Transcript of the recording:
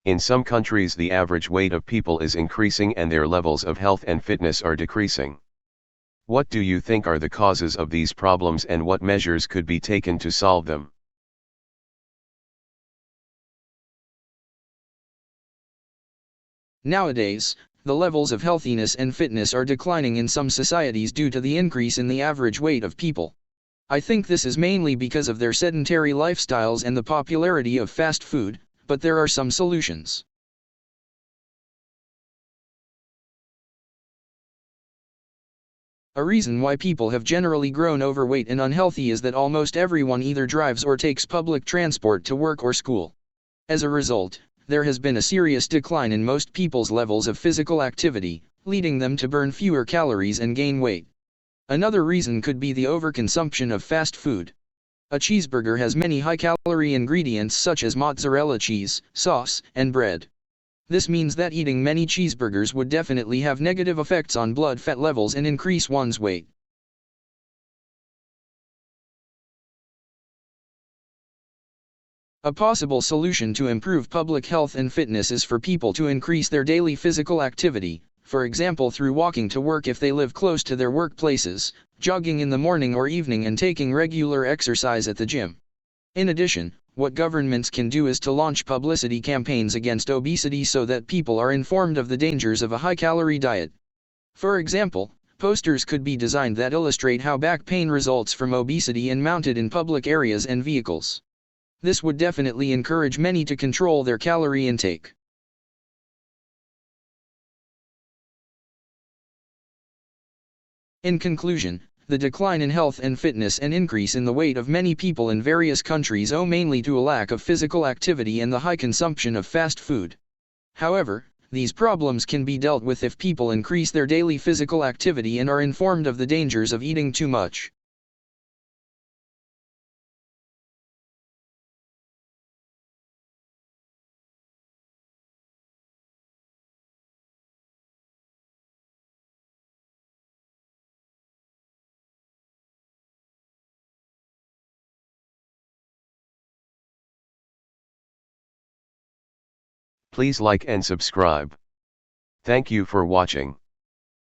In some countries the average weight of people is increasing and their levels of health and fitness are decreasing. What do you think are the causes of these problems and what measures could be taken to solve them? Nowadays, the levels of healthiness and fitness are declining in some societies due to the increase in the average weight of people. I think this is mainly because of their sedentary lifestyles and the popularity of fast food, but there are some solutions. A reason why people have generally grown overweight and unhealthy is that almost everyone either drives or takes public transport to work or school. As a result, there has been a serious decline in most people's levels of physical activity, leading them to burn fewer calories and gain weight. Another reason could be the overconsumption of fast food. A cheeseburger has many high-calorie ingredients such as mozzarella cheese, sauce, and bread. This means that eating many cheeseburgers would definitely have negative effects on blood fat levels and increase one's weight. A possible solution to improve public health and fitness is for people to increase their daily physical activity, for example through walking to work if they live close to their workplaces, jogging in the morning or evening and taking regular exercise at the gym. In addition, what governments can do is to launch publicity campaigns against obesity so that people are informed of the dangers of a high-calorie diet. For example, posters could be designed that illustrate how back pain results from obesity and mounted in public areas and vehicles. This would definitely encourage many to control their calorie intake. In conclusion, the decline in health and fitness and increase in the weight of many people in various countries owe mainly to a lack of physical activity and the high consumption of fast food. However, these problems can be dealt with if people increase their daily physical activity and are informed of the dangers of eating too much. Please like and subscribe. Thank you for watching.